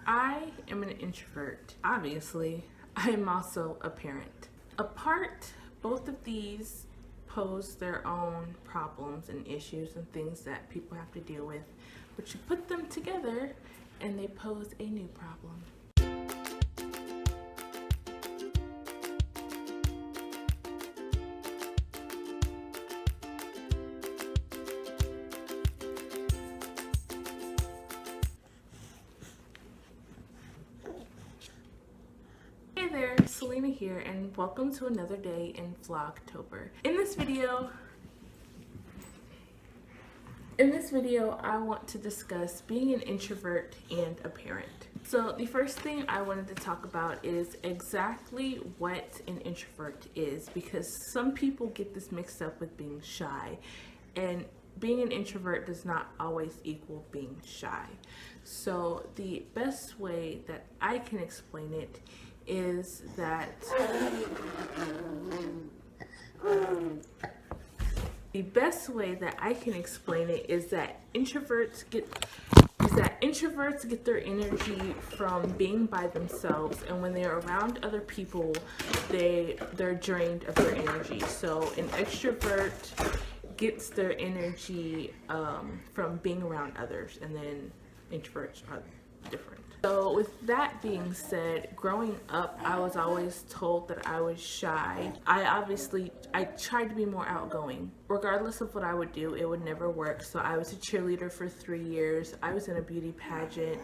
I am an introvert. Obviously, I am also a parent. Apart, both of these pose their own problems and issues and things that people have to deal with, but you put them together and they pose a new problem. Hey there, Salina here, and welcome to another day in Vlogtober. In this video, I want to discuss being an introvert and a parent. So the first thing I wanted to talk about is exactly what an introvert is, because some people get this mixed up with being shy, and being an introvert does not always equal being shy. So the best way that I can explain it is that introverts get their energy from being by themselves, and when they're around other people, they're drained of their energy. So an extrovert gets their energy from being around others, and then introverts are different. So with that being said, growing up, I was always told that I was shy. I tried to be more outgoing. Regardless of what I would do, it would never work. So I was a cheerleader for 3 years. I was in a beauty pageant.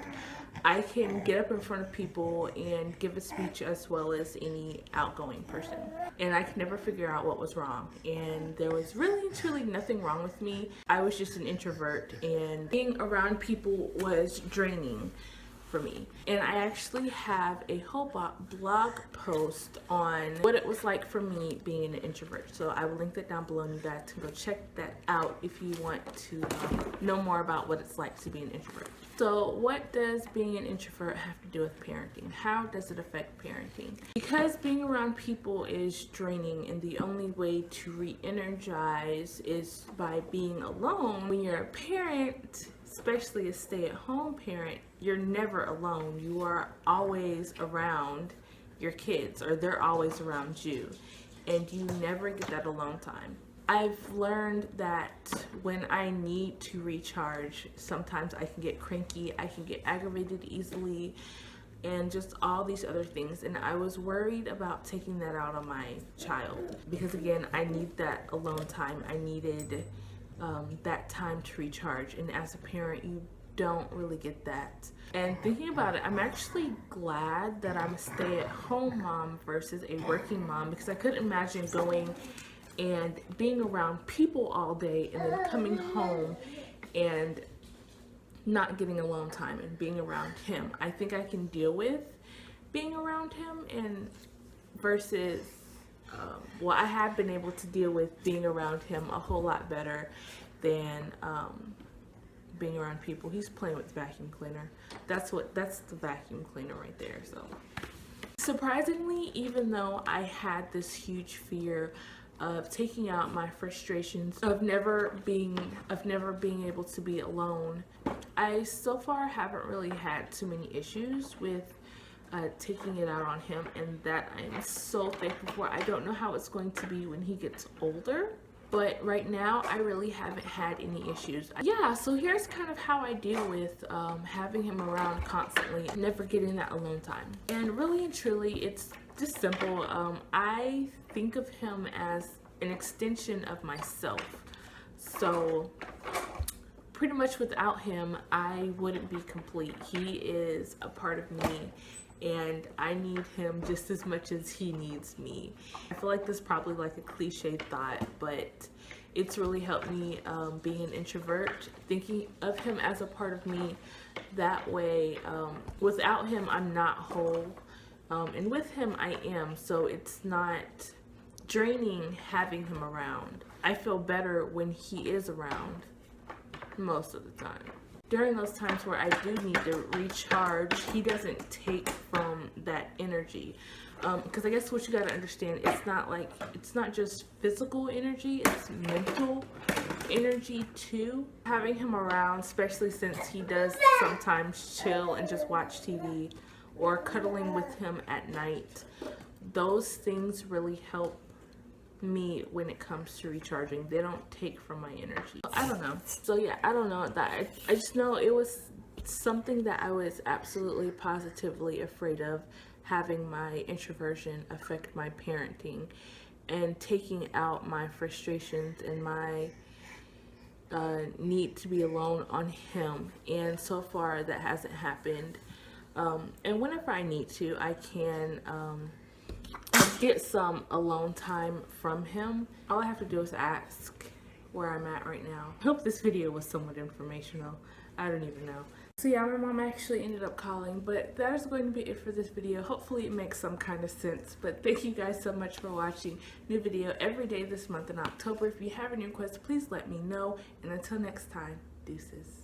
I can get up in front of people and give a speech as well as any outgoing person. And I could never figure out what was wrong. And there was really and truly nothing wrong with me. I was just an introvert, and being around people was draining for me. And I actually have a whole blog post on what it was like for me being an introvert. So I will link that down below, and you guys can go check that out if you want to know more about what it's like to be an introvert. So what does being an introvert have to do with parenting? How does it affect parenting? Because being around people is draining, and the only way to re-energize is by being alone. When you're a parent, especially a stay-at-home parent, you're never alone. You are always around your kids, or they're always around you, and you never get that alone time. I've learned that when I need to recharge, sometimes I can get cranky, I can get aggravated easily, and just all these other things. And I was worried about taking that out on my child, because again, I need that alone time. I needed that time to recharge, and as a parent, you don't really get that. And thinking about it, I'm actually glad that I'm a stay-at-home mom versus a working mom, because I couldn't imagine going and being around people all day and then coming home and not getting alone time and being around him. I think I can deal with being around him, and versus I have been able to deal with being around him a whole lot better than being around people. He's playing with the vacuum cleaner. That's the vacuum cleaner right there. So surprisingly, even though I had this huge fear of taking out my frustrations of never being able to be alone, I so far haven't really had too many issues with taking it out on him, and that I'm so thankful for. I don't know how it's going to be when he gets older, but right now I really haven't had any issues. Yeah, so here's kind of how I deal with having him around constantly, never getting that alone time. And really and truly, it's just simple. I think of him as an extension of myself. So pretty much without him, I wouldn't be complete. He is a part of me, and I need him just as much as he needs me. I feel like this is probably like a cliche thought, but it's really helped me being an introvert, thinking of him as a part of me. That way, without him, I'm not whole, and with him, I am. So it's not draining having him around. I feel better when he is around most of the time. During those times where I do need to recharge, he doesn't take from that energy. Because I guess what you got to understand, it's not just physical energy, it's mental energy too. Having him around, especially since he does sometimes chill and just watch TV, or cuddling with him at night, those things really help me when it comes to recharging. They don't take from my energy. I don't know. So yeah, I don't know. That I just know it was something that I was absolutely positively afraid of, having my introversion affect my parenting and taking out my frustrations and my need to be alone on him. And so far that hasn't happened. And whenever I need to, I can get some alone time from him. All I have to do is ask where I'm at right now. I hope this video was somewhat informational. I don't even know. So yeah, my mom actually ended up calling, but that is going to be it for this video. Hopefully it makes some kind of sense. But thank you guys so much for watching. New video every day this month in October. If you have any requests, please let me know. And until next time, deuces.